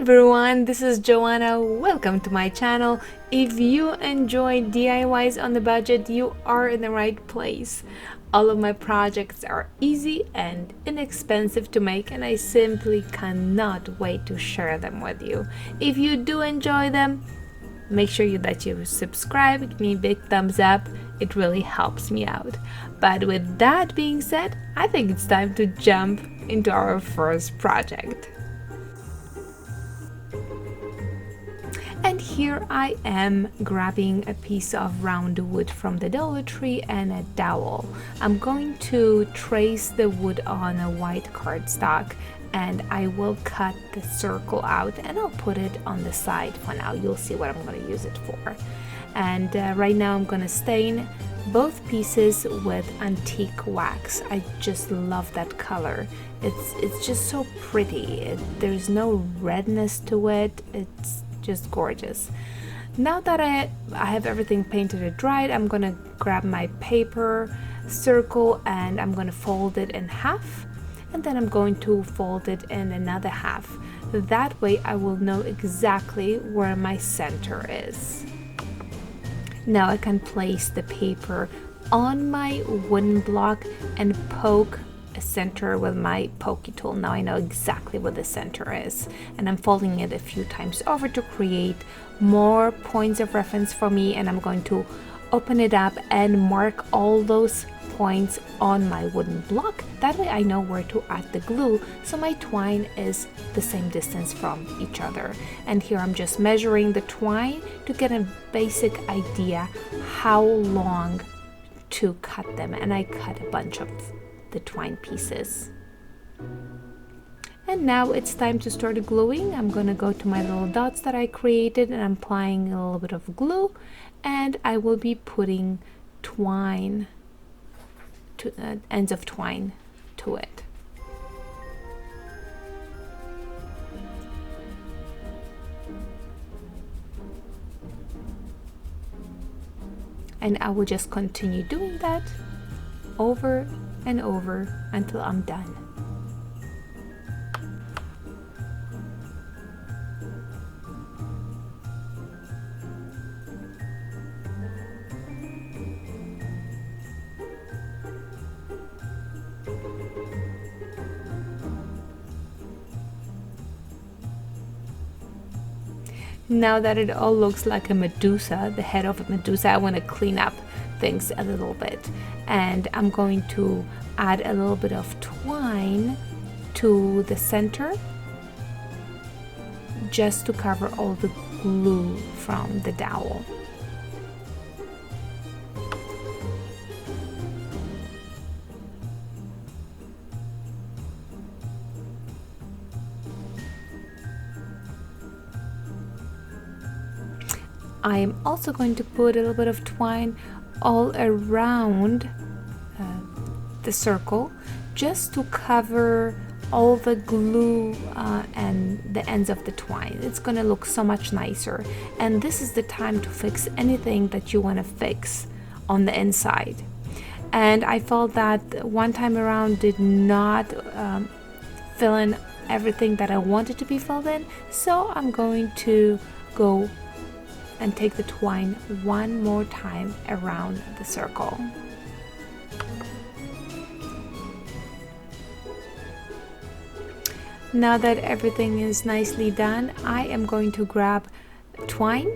everyone, this is Joanna. Welcome to my channel. If you enjoy DIYs on the budget, you are in the right place. All of my projects are easy and inexpensive to make, and I simply cannot wait to share them with you. If you do enjoy them, make sure that you subscribe, give me a big thumbs up. It really helps me out. But with that being said, I think it's time to jump into our first project. And here I am grabbing a piece of round wood from the Dollar Tree and a dowel. I'm going to trace the wood on a white cardstock, and I will cut the circle out and I'll put it on the side for now. You'll see what I'm going to use it for. And right now I'm going to stain both pieces with antique wax. I just love that color. It's just so pretty. There's no redness to it. It's just gorgeous. Now that I have everything painted and dried, I'm gonna grab my paper circle and I'm gonna fold it in half, and then I'm going to fold it in another half. That way I will know exactly where my center is. Now I can place the paper on my wooden block and poke a center with my pokey tool. Now I know exactly where the center is, and I'm folding it a few times over to create more points of reference for me, and I'm going to open it up and mark all those points on my wooden block. That way I know where to add the glue, so my twine is the same distance from each other. And here I'm just measuring the twine to get a basic idea how long to cut them, and I cut a bunch of the twine pieces. And now it's time to start gluing. I'm gonna go to my little dots that I created, and I'm applying a little bit of glue, and I will be putting twine to ends of twine to it. And I will just continue doing that over and over until I'm done. Now that it all looks like a Medusa, the head of a Medusa, I want to clean up things a little bit, and I'm going to add a little bit of twine to the center just to cover all the glue from the dowel. I am also going to put a little bit of twine all around the circle, just to cover all the glue and the ends of the twine. It's going to look so much nicer, and this is the time to fix anything that you want to fix on the inside. And I felt that one time around did not fill in everything that I wanted to be filled in, so I'm going to go and take the twine one more time around the circle. Now that everything is nicely done, I am going to grab twine,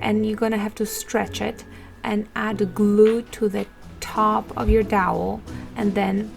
and you're gonna have to stretch it and add glue to the top of your dowel, and then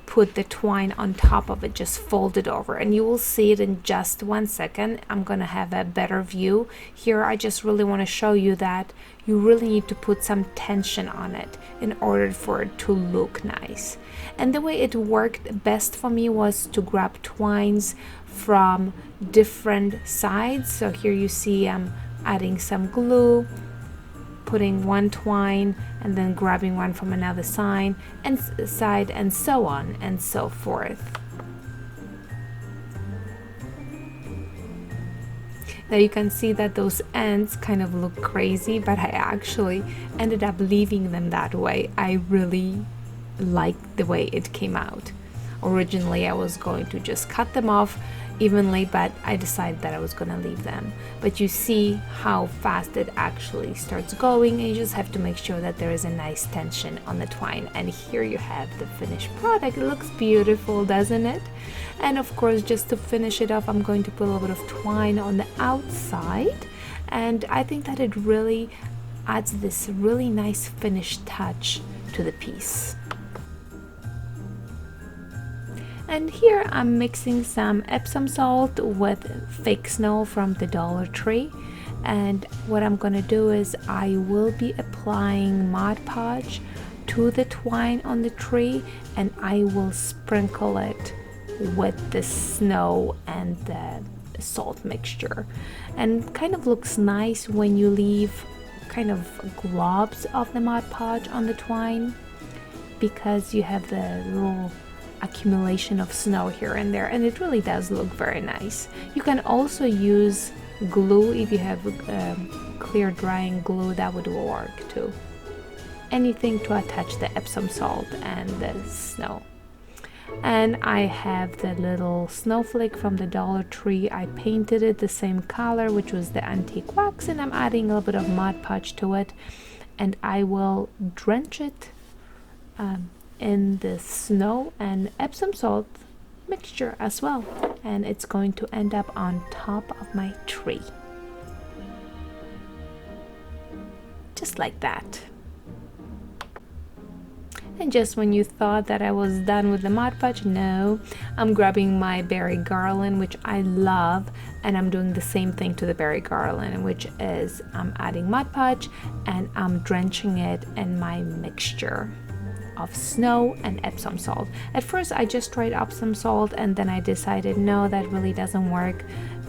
put the twine on top of it. Just fold it over, and you will see it in just 1 second. I'm gonna have a better view here. I just really want to show you that you really need to put some tension on it in order for it to look nice. And the way it worked best for me was to grab twines from different sides. So here you see I'm adding some glue, putting one twine, and then grabbing one from another side, and so on and so forth. Now you can see that those ends kind of look crazy, but I actually ended up leaving them that way. I really like the way it came out. Originally I was going to just cut them off evenly, but I decided that I was gonna leave them. But you see how fast it actually starts going, and you just have to make sure that there is a nice tension on the twine. And here you have the finished product. It looks beautiful, doesn't it? And of course, just to finish it off, I'm going to put a little bit of twine on the outside, and I think that it really adds this really nice finished touch to the piece. And here I'm mixing some Epsom salt with fake snow from the Dollar Tree. And what I'm gonna do is I will be applying Mod Podge to the twine on the tree, and I will sprinkle it with the snow and the salt mixture. And kind of looks nice when you leave kind of globs of the Mod Podge on the twine, because you have the little accumulation of snow here and there, and it really does look very nice. You can also use glue if you have clear drying glue, that would work too. Anything to attach the Epsom salt and the snow. And I have the little snowflake from the Dollar Tree. I painted it the same color, which was the antique wax, and I'm adding a little bit of Mod Podge to it, and I will drench it in the snow and Epsom salt mixture as well, and it's going to end up on top of my tree, just like that. And just when you thought that I was done with the Mod Podge, no, I'm grabbing my berry garland, which I love, and I'm doing the same thing to the berry garland, which is I'm adding Mod Podge and I'm drenching it in my mixture of snow and Epsom salt. At first I just tried Epsom salt, and then I decided no, that really doesn't work.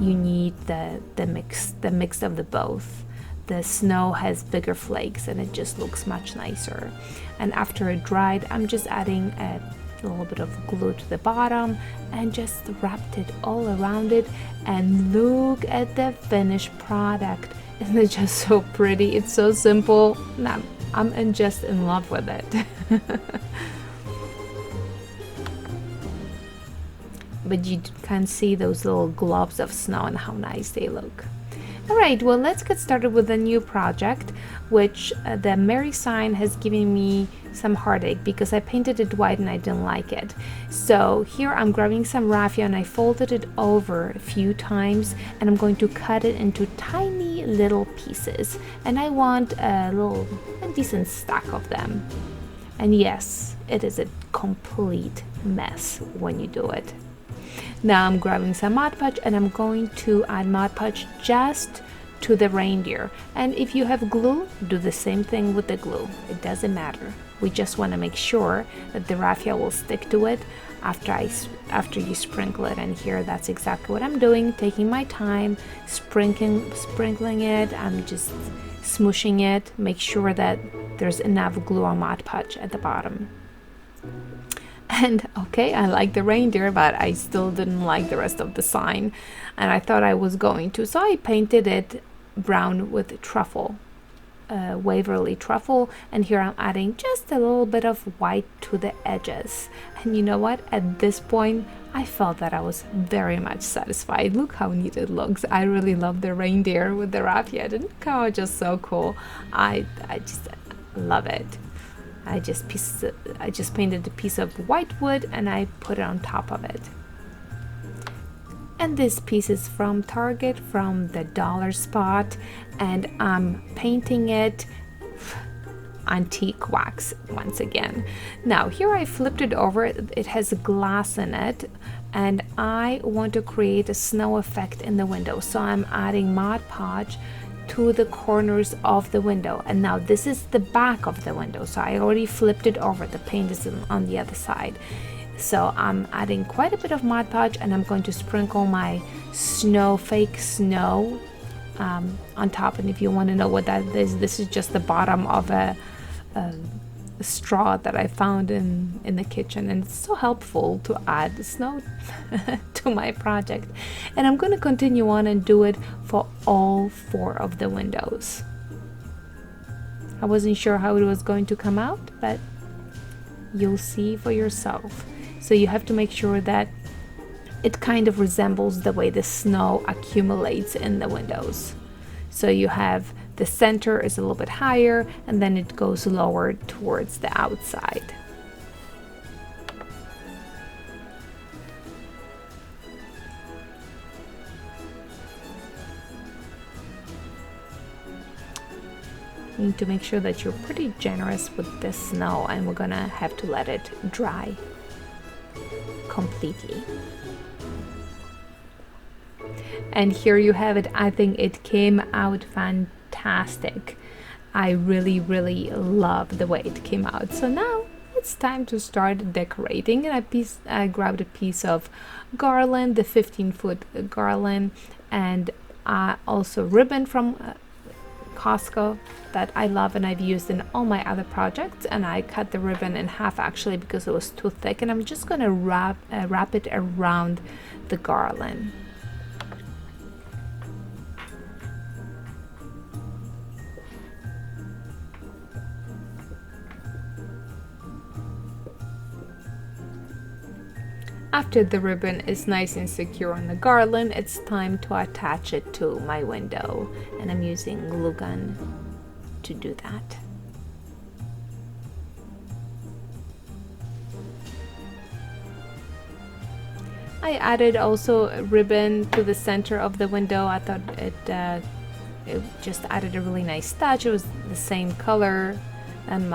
You need the mix of the both. The snow has bigger flakes and it just looks much nicer. And after it dried, I'm just adding a little bit of glue to the bottom and just wrapped it all around it. And look at the finished product. Isn't it just so pretty? It's so simple. I'm just in love with it. But you can see those little globs of snow and how nice they look. Alright, well, let's get started with the new project, which the Mary sign has given me some heartache because I painted it white and I didn't like it. So here I'm grabbing some raffia and I folded it over a few times, and I'm going to cut it into tiny little pieces, and I want a decent stack of them. And yes, it is a complete mess when you do it. Now I'm grabbing some Mod Podge and I'm going to add Mod Podge just to the reindeer. And if you have glue, do the same thing with the glue. It doesn't matter. We just want to make sure that the raffia will stick to it after you sprinkle it. And here that's exactly what I'm doing, taking my time, sprinkling it. I'm just smooshing it, make sure that there's enough glue or Mod Podge at the bottom. And okay, I like the reindeer, but I still didn't like the rest of the sign, and I thought I was going to, so I painted it brown with truffle, Waverly truffle, and here I'm adding just a little bit of white to the edges. And you know what, at this point I felt that I was very much satisfied. Look how neat it looks. I really love the reindeer with the raffia. It didn't come out just so cool. I just love it. I just painted a piece of white wood and I put it on top of it. And this piece is from Target, from the dollar spot, and I'm painting it antique wax once again. Now here I flipped it over, it has glass in it, and I want to create a snow effect in the window, so I'm adding Mod Podge to the corners of the window. And now this is the back of the window, so I already flipped it over, the paint is on the other side. So I'm adding quite a bit of Mod Podge, and I'm going to sprinkle my fake snow on top. And if you want to know what that is, this is just the bottom of a straw that I found in the kitchen, and it's so helpful to add snow to my project. And I'm going to continue on and do it for all 4 of the windows. I wasn't sure how it was going to come out, but you'll see for yourself. So you have to make sure that it kind of resembles the way the snow accumulates in the windows. So you have the center is a little bit higher and then it goes lower towards the outside. You need to make sure that you're pretty generous with the snow, and we're gonna have to let it dry completely. And here you have it. I think it came out fantastic. I really love the way it came out. So now it's time to start decorating. And I grabbed a piece of garland, the 15-foot garland, and also ribbon from Costco that I love and I've used in all my other projects, and I cut the ribbon in half actually because it was too thick, and I'm just gonna wrap it around the garland. After the ribbon is nice and secure on the garland, it's time to attach it to my window, and I'm using glue gun to do that. I added also a ribbon to the center of the window. I thought it just added a really nice touch. It was the same color and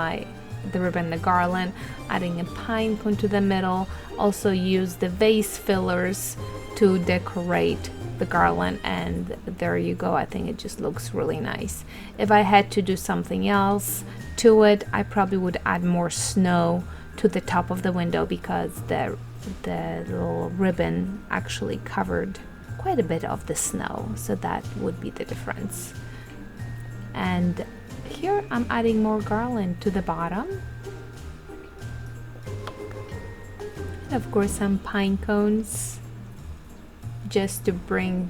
the ribbon, the garland, adding a pine cone to the middle. Also use the vase fillers to decorate the garland, and there you go. I think it just looks really nice. If I had to do something else to it, I probably would add more snow to the top of the window because the little ribbon actually covered quite a bit of the snow, so that would be the difference. And here I'm adding more garland to the bottom, and of course some pine cones just to bring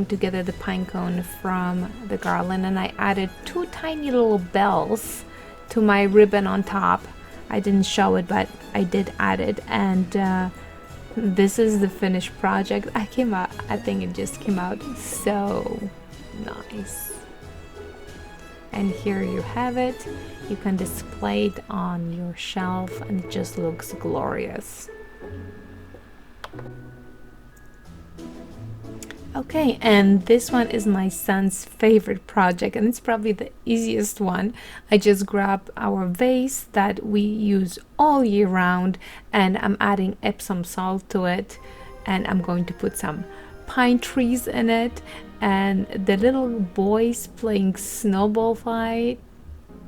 together the pine cone from the garland. And I added 2 tiny little bells to my ribbon on top. I didn't show it, but I did add it, and this is the finished project. I think it just came out so nice. And here you have it. You can display it on your shelf and it just looks glorious. Okay, and this one is my son's favorite project, and it's probably the easiest one. I just grabbed our vase that we use all year round, and I'm adding Epsom salt to it, and I'm going to put some pine trees in it, and the little boys playing snowball fight.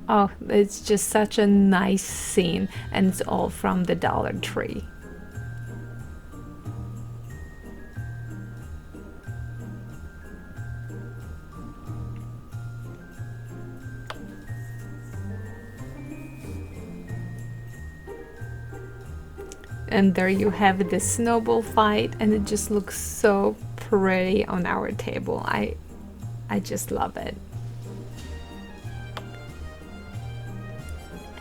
Oh, it's just such a nice scene, and it's all from the Dollar Tree. And there you have the snowball fight, and it just looks so pretty on our table. I just love it.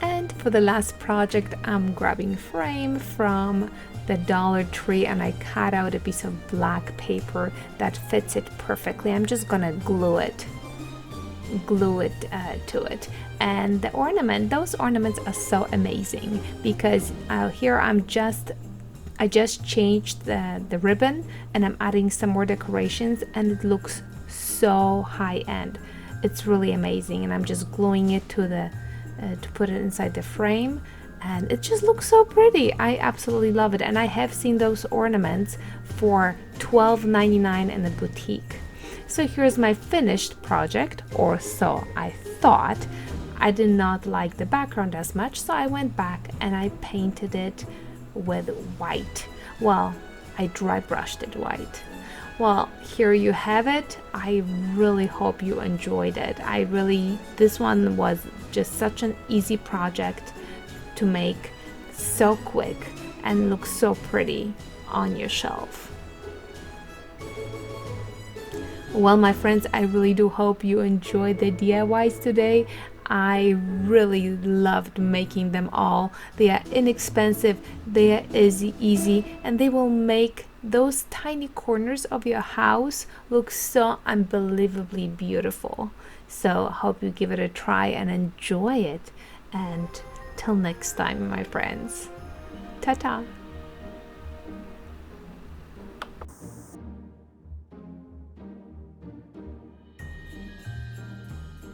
And for the last project, I'm grabbing a frame from the Dollar Tree, and I cut out a piece of black paper that fits it perfectly. I'm just gonna glue it to it. And the ornament, those ornaments are so amazing because here I just changed the ribbon, and I'm adding some more decorations, and it looks so high end. It's really amazing, and I'm just gluing it to put it inside the frame, and it just looks so pretty. I absolutely love it, and I have seen those ornaments for $12.99 in the boutique. So here's my finished project, or so I thought. I did not like the background as much, so I went back and I painted it with white. Well, I dry brushed it white. Well, here you have it. I really hope you enjoyed it. This one was just such an easy project to make, so quick, and looks so pretty on your shelf. Well, my friends, I really do hope you enjoyed the DIYs today. I really loved making them all. They are inexpensive, they are easy, and they will make those tiny corners of your house look so unbelievably beautiful. So hope you give it a try and enjoy it. And till next time, my friends. Ta-ta.